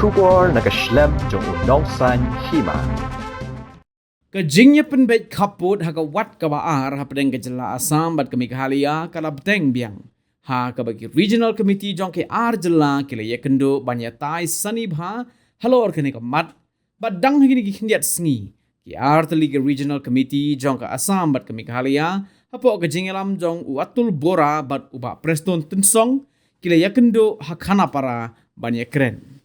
Shubor nakaslem jong unongsan Hima. Kajingnya penbet kaput ha wat ka baar ha pedeng kejela Assam bat ke Meghalaya kalab teng biang. Ha ka bagi regional committee jong ke ar jela kile ye kendo banya tai sani bha halor kene ka mat bat dang hini ki khiat sngi. Ki ar tali ke regional committee jong ka Assam bat ke Meghalaya ha po kajingelam jong uatul bora bat uba preston tensong kile ye kendo ha khana para banya kren.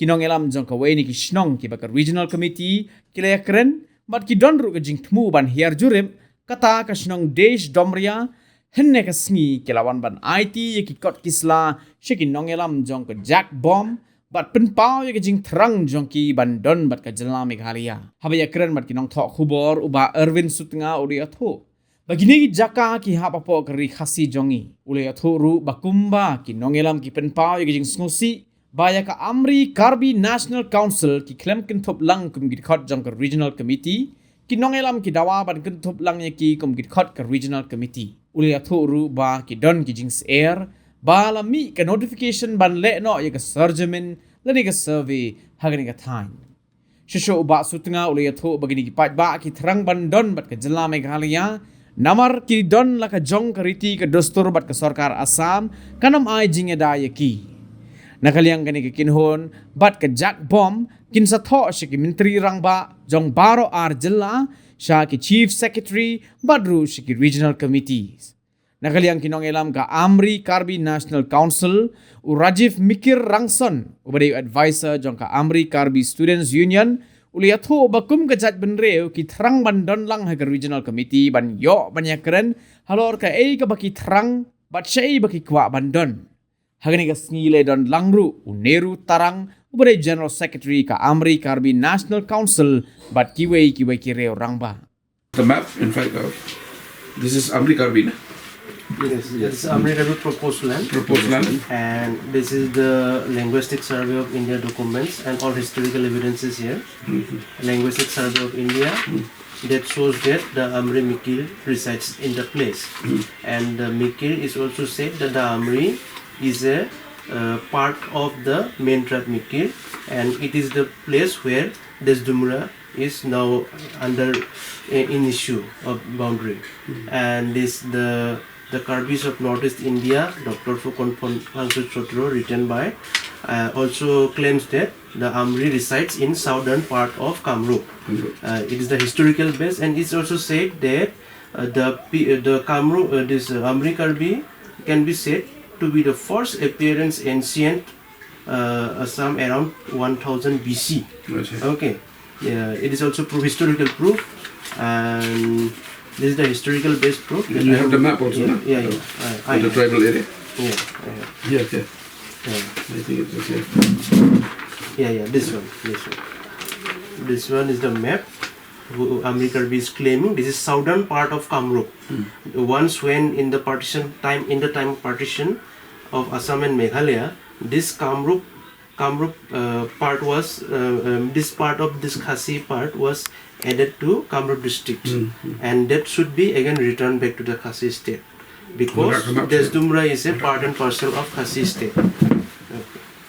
Kinong elam jong ka weni ki Shnong ki baka regional committee kile ye kren bat ki donru ke jing tmu ban hiar jurip kata ka Shnong Desh Doomrea henne ka sngi kelawan ban IT ye ki kot kisla shekin nongelam jong ka jack bomb bat penpau ye ke jing Thrang jong ki ban don bat ka jela Meghalaya habaya keren bat ki nong thok khubor uba Erwin sutnga uri atho bagini ki jaka ki ha papo kari khasi jongi ule atho ru bakumba ki nongelam ki penpau ye ke jing snosi Baya ka Amri Karbi National Council ki klem kin thop lang kum Dkhot jong ka regional committee ki nongelam ki dawa ban kin thop lang ye ki kum Dkhot ka regional committee uli atho ru ba ki don ki jings air ba la mi ka notification ban le no ye ka surgemin le ni ka survey hagani ka time shisho ba sutnga uli atho bagini ki Paidbah ki Thrang ban don bat ka jela Meghalaya namar ki don la ka jong ka riti ka dostur bat ka sarkar Assam kanam ai jinge da ye ki Nakaliang kani ke kinhon bat ke jack bomb kin sa tho shi ki menteri rangba jong baro ar jilla sha ki chief secretary badru shi ki regional committees nakaliang kinong elam ka Amri Karbi National Council u Rajiv Mikir Rangson ubade advisor jong ka Amri Karbi Students Union uli atho bakum ka jat benreu ki Thrang bandon lang ha ka regional committee ban yo banyak keren halor ka ka baki Thrang bat shei baki kwa bandon Hagani ka snile don langru uneru tarang ubare general secretary ka Amri Karbi National Council bat kiwei kireo rangba. The map, in fact, this is Amri Karbi, na? Yes, this is Amri Karbi proposed land. Proposed land. And this is the linguistic survey of India documents and all historical evidences here. Linguistic survey of India that shows that the Amri Mikil resides in the place. And the Mikil is also said that the Amri is a part of the main tribe Mikil, and it is the place where Desh Doomrea is now under in issue of boundary. And this the Karbis of Northeast India, Dr. Fukon Phangsu Chotro, written by, also claims that the Amri resides in southern part of Kamrup. It is the historical base, and it's also said that the Kamrup, this Amri Karbi can be said to be the first appearance ancient Assam around 1000 BC. Okay, yeah, it is also historical proof, and this is the historical based proof. And you have the map also, no? Yeah. On the tribal area. Yeah. Okay. I think it's okay. Yeah. This one is the map. Amri Karbi is claiming this is southern part of Kamrup. Once when in the time of partition of Assam and Meghalaya, this Kamrup part was this part of this Khasi part was added to Kamrup district, and that should be again returned back to the Khasi state because Desh Doomrea is a part and parcel of Khasi state.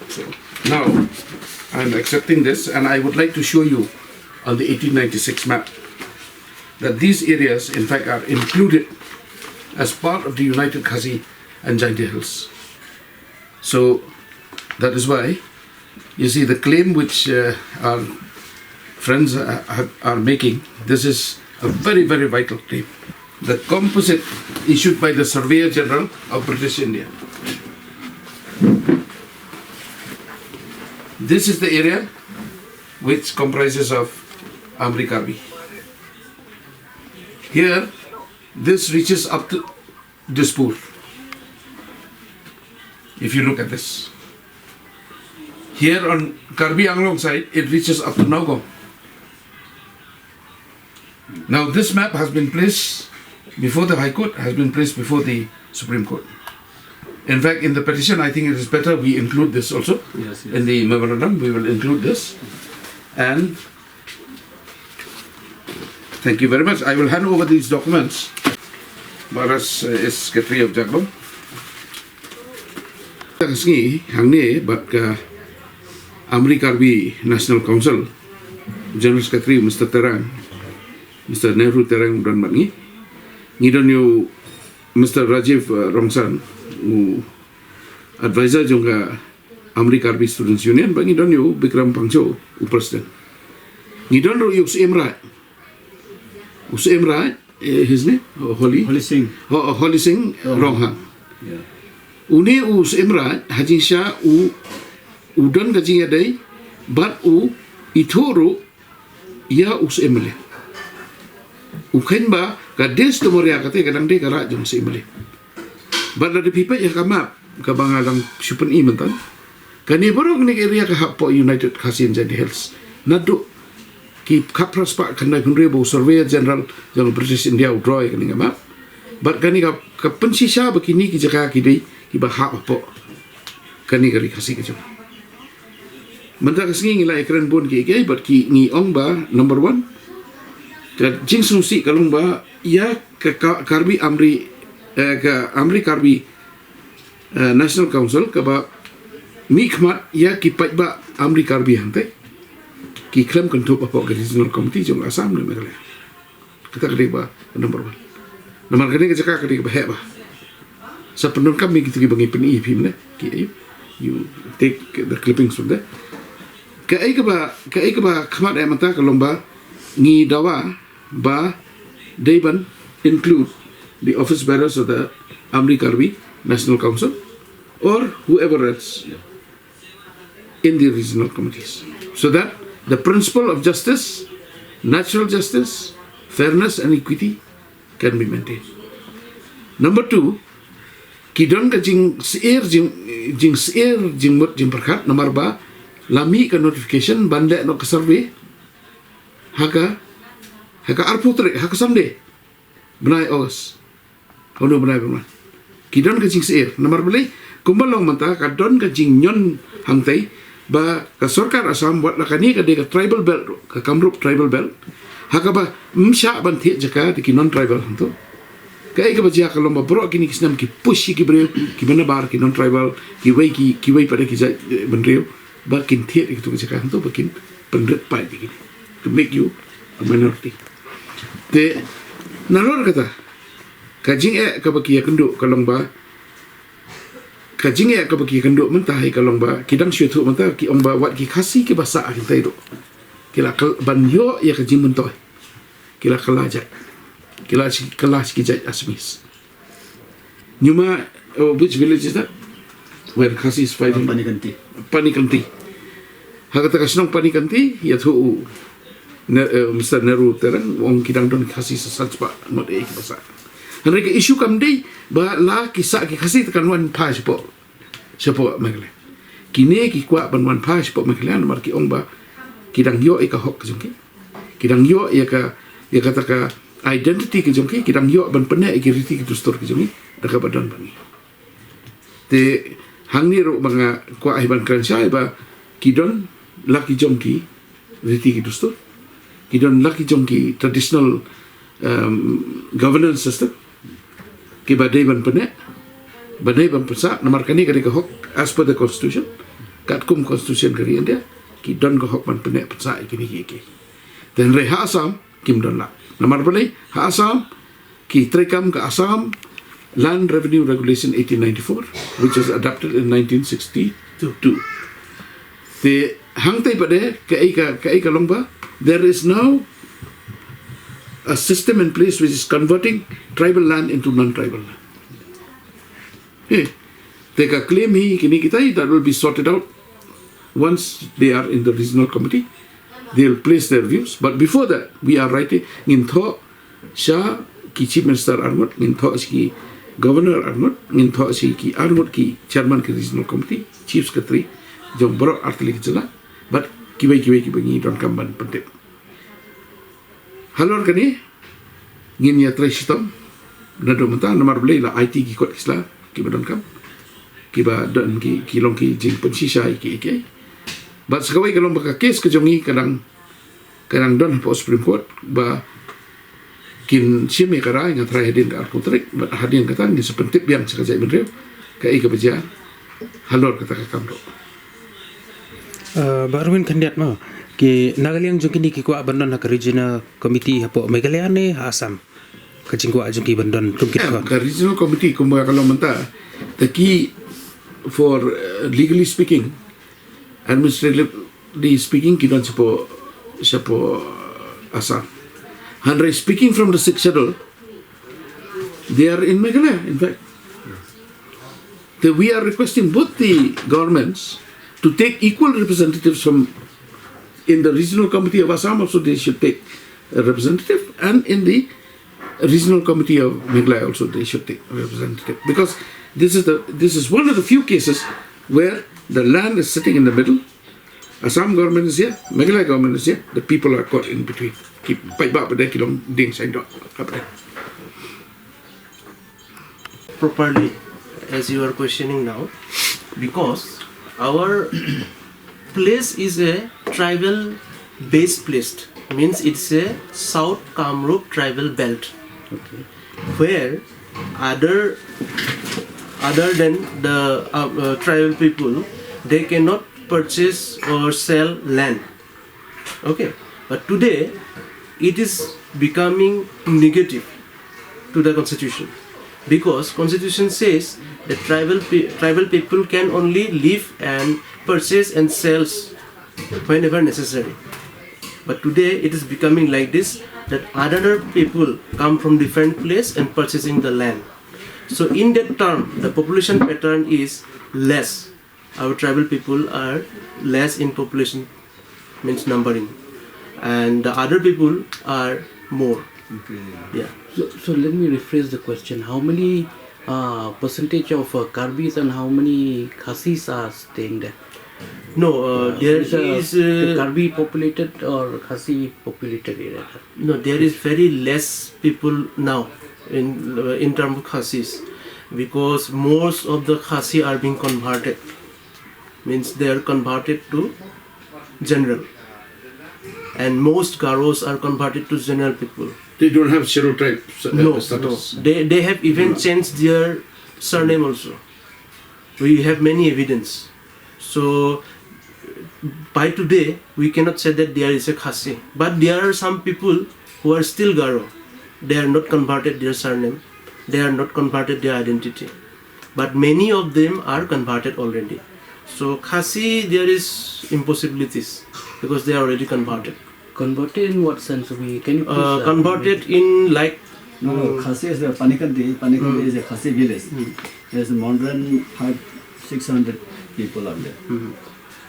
So now I am accepting this, and I would like to show you on the 1896 map that these areas in fact are included as part of the United Khasi and Jaintia Hills. So that is why you see the claim which our friends are making. This is a very, very vital claim. The composite issued by the Surveyor General of British India. This is the area which comprises of Amri Karbi. Here, this reaches up to Dispur. If you look at this. Here on Karbi Anglong side, it reaches up to Naugam. Now this map has been placed before the High Court, has been placed before the Supreme Court. In fact, in the petition, I think it is better we include this also. Yes. In the memorandum, we will include this. And thank you very much. I will hand over these documents. Baras is Secretary of Jagbom. Hangi but Amri Karbi National Council General Secretary Mr. Thrang, Mr. Nehru Thrang dan Bangi, ngidon yo Mr. Rajiv Rongsan, advisor juga Amri Karbi Students Union, bangi don yo Bikram Pangcho, President. Ngidon ro yo Usaim Rai, his name Holy Singh. Holy Singh Ronghang. Yeah. Uni Usaim Rai Haji Shah udon gaji adai, but itoro ia Usaim le. Ukain ba ka Desh Doomrea kate kadang de kara jong Usaim le. But the people yang kama ka bangalang super imentan. Kani borong ni area ka hapo United Kasian Jadi Hills. Nado ki kapras pa kanai kunrebo surveyor general jong British India udroy kani ngama. But kani ka pensisa begini ki jaka ki dei ki ba hapo. Kani kari kasi ka jong. Mentang kasi ngila ekran bon ki but ki ngi ong ba number 1 ka jing susi kalung ba ya ka Karbi Amri ka Amri Karbi National Council ka ba mikmat ya ki Paidbah Amri Karbi hante ki klaim kantuk apa regional committee jong Assam ni Meghalaya kita kali ba number 1 nomor kani ka jaka kali ba he ba sa penun kami kita ki bangi peni phim ne ki you take the clippings from there kai ka ba khamat ai mata kalong ba ngi dawa ba Deban include the office bearers of the Amri Karbi National Council or whoever else in the regional committees, so that the principle of justice, natural justice, fairness and equity can be maintained. Number 2, kidon ka jing mut jing perkat nomor ba lami ka notification bande no ka survey haka arputre haka samde benai os hono benai berman kidon ka jing seir nomor beli kumbalong manta ka don ka jing nyon hangtai ba ka sarkar Assam buat lakani ka de ka tribal belt ka Kamrup tribal belt haka ba msha ban thi jaka de ki non tribal hanto kai ka bajia ka lomba bro kini kisnam ki push ki breu ki benabar ki non tribal ki wei pada ki benreu ba kin thi ki tu jaka hanto ba kin pendret pai ki to make you a minority te nalor kata kajing ka baki kendo kalong ba kajing ka baki kendo mentah kalong ba kidang syutu mentah ki ong ba wat ki khasi ki basa kita itu kila banyo ya kajing mentoy kila kalajat kelas ki jat asmis nyuma which village is that where khasi is fighting Panikanti hakata ka Shnong Panikanti ya tu Mr. Nehru Thrang wong kidang don khasi sasat pa not e ki basa hanre ke issue kam dei ba la kisah ki khasi tekan wan pa sipo Meghalaya kini ki kwa ban wan pa sipo Meghalaya nomor ki ong ba kidang yo e ka hok jongki kidang yo ya ka kata ka identity ke jongki kidang yo ban pene ki riti ki dustur ke jongi daka badan bangi te hangni ro banga kwa aiban kransai ba kidon laki jongki riti ki dustur kidon laki jongki traditional governance system ki badai ban pene badai ban pesa nomor kani kari ka hok as per the constitution katkum constitution kari India ki don ka hok ban pene pesa ikini ki then re ha Assam kim don la nomor bali ha Assam ki trekam ka Assam Land Revenue Regulation 1894 which was adopted in 1962 the hangtai pade ka longba there is now a system in place which is converting tribal land into non-tribal land. They can claim kini kita that will be sorted out once they are in the regional committee. They will place their views. But before that, we are writing ngintho Shah ki Chief Minister Armut, ngintho ki Governor Armut, ngintho ki Armut ki Chairman ki regional committee, Chief Secretary, jom borok artili jela. But kibai bangi don kamban penting. Halor kani ngin ya trestom nado menta nomor beli la IT ki kot isla ki badon kam ki ba don ki long ki jing pensisa ki but sekawai kalau baka kes ke jongi kadang don po Supreme Court ba kin simi kara nga try hadin ka arputrik but hadin kata ni sepentip yang sekajai benreu kai ka beja halor kata ka kamro Ba Erwin kandiat mo ki nagaliang jung kini ki ko abandon na regional committee hapo Meghalaya ne ha Assam kajing ko ajung ki bandon tum kit ko. The regional committee, kumbaga kalau menta, the key for legally speaking, administratively speaking, kita siapa Assam. Handrai speaking from the sixth schedule, they are in Meghalaya, in fact. We are requesting both the governments to take equal representatives from in the regional committee of Assam also they should take a representative, and in the regional committee of Meghalaya also they should take a representative, because this is one of the few cases where the land is sitting in the middle. Assam government is here, Meghalaya government is here, the people are caught in between. Paidbah pada kilom ding sain dot. Properly, as you are questioning now, because our place is a tribal based place, means it's a South Kamrup tribal belt, where other than the tribal people, they cannot purchase or sell land. Okay, but today it is becoming negative to the constitution, because constitution says that tribal people can only live and purchase and sell whenever necessary. But today it is becoming like this, that other people come from different place and purchasing the land. So in that term, the population pattern is less. Our tribal people are less in population, means numbering, and the other people are more. Yeah. So let me rephrase the question. How many percentage of Karbis and how many Khasis are staying there? No, there is the Karbi populated or Khasi populated area? no, there is very less people now in terms of Khasis, because most of the Khasi are being converted, means they are converted to general, and most Garos are converted to general people. They don't have scheduled tribe status. They have even changed their surname also. We have many evidence. So by today we cannot say that there is a Khasi, but there are some people who are still Garo. They are not converted their surname, they are not converted their identity, but many of them are converted already. So Khasi, there is impossibilities because they are already converted. Converted in what sense? Can you please, converted in like No, Khasi is the Panikandi. Panikandi is a Khasi village. There's modern 600 people are there.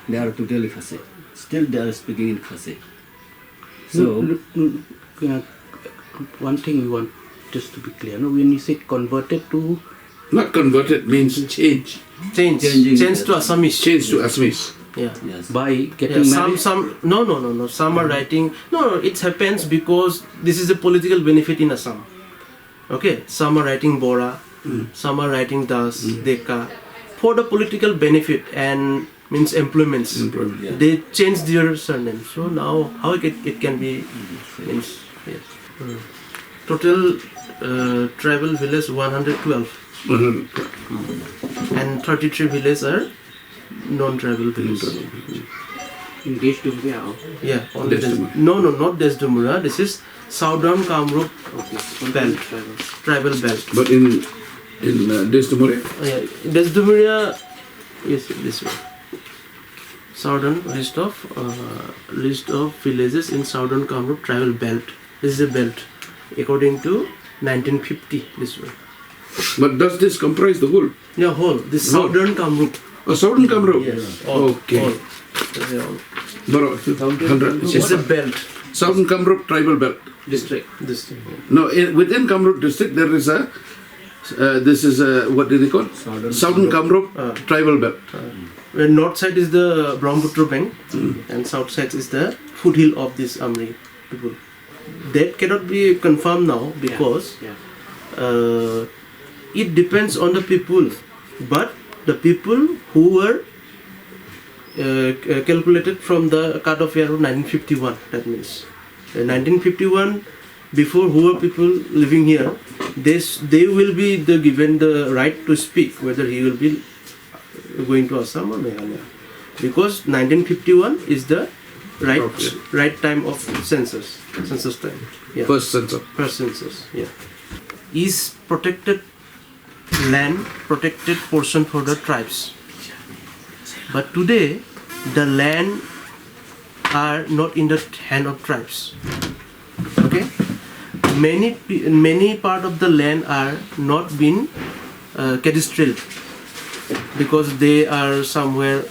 They are totally Khasi. Still they are speaking in Khasi. So, one thing we want just to be clear. No, when you say converted to, Not converted means change. change to Assamese. Change to Assamese. Yeah. yes. by getting married. No. Some are writing. No, it happens because this is a political benefit in Assam. Okay, some are writing Bora, some are writing Das, Deka, for the political benefit and means employments. Yeah. They change their surname. So now how it can be means yes. Total tribal village 112 and 33 villages are non-tribal villages. In Desh, Doomrea. Yeah, only Desh this. Doomrea. No, not Desh Doomrea. This is Southern Kamrup belt, tribal belt. But in Desh Doomrea, Yeah, Desh Doomrea is this way. Southern list of villages in Southern Kamrup tribal belt. This is a belt according to 1950 this way. but does this comprise the whole? Yeah, whole. This Whole. Southern Kamrup. Southern Kamrup? Yes. All, Okay. all. This is all. Baro, 100. It's a belt Southern Kamrup tribal belt. district. This No, within Kamrup district there is a, this is a, what do they call? Southern Kamrup tribal belt. where north side is the Brahmaputra bank and south side is the foothill of this Amri people. That cannot be confirmed now because it depends on the people. But the people who were calculated from the cut-off year of 1951, that means 1951, before who were people living here, they will be given the right to speak whether he will be going to Assam or Meghalaya. because 1951 is the Okay. right time of census time. Yeah. First census. First census. Yeah. Is protected land, protected portion for the tribes. But today, the land are not in the hand of tribes. Okay, many part of the land are not been cadastraled because they are somewhere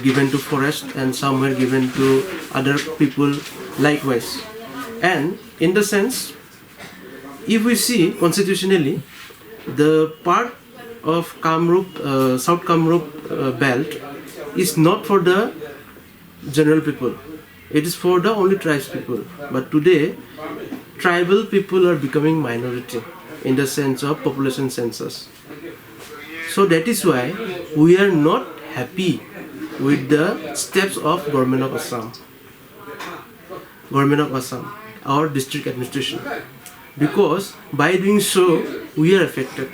given to forest and somewhere given to other people likewise. And in the sense, if we see constitutionally, the part of Kamrup, South Kamrup belt is not for the general people. It is for the only tribes people. But today, tribal people are becoming minority in the sense of population census. So that is why we are not happy with the steps of Government of Assam. Government of Assam, our district administration. Because by doing so, we are affected.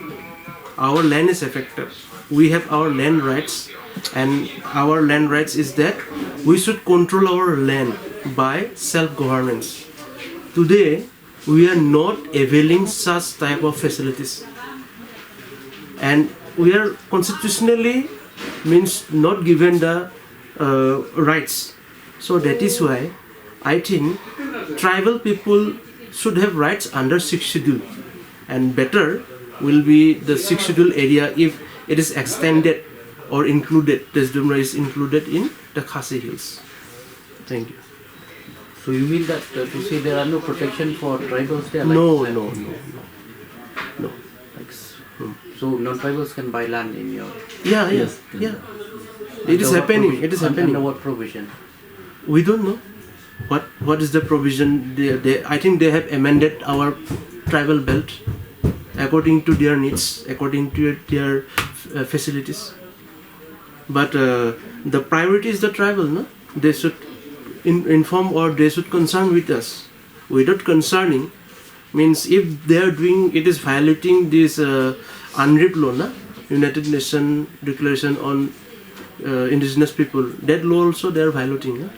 Our land is affected. We have our land rights, and our land rights is that we should control our land by self-governance. Today, we are not availing such type of facilities. And we are constitutionally means not given the rights. So that is why I think tribal people should have rights under 6th schedule, and better will be the 6th schedule area if it is extended or included. This Doomrea is included in the Khasi Hills. Thank you. So you mean that to say there are no protection for tribals there? No. Like, so non-tribals can buy land in your... Yeah. It is happening. It is happening. Under what provision? We don't know what is the provision. I think they have amended our tribal belt according to their needs, according to their facilities. But the priority is the tribal, no? They should inform or they should concern with us. Without concerning means if they are doing, it is violating this UNDRIP law, no? United Nations Declaration on Indigenous People. That law also they are violating, no?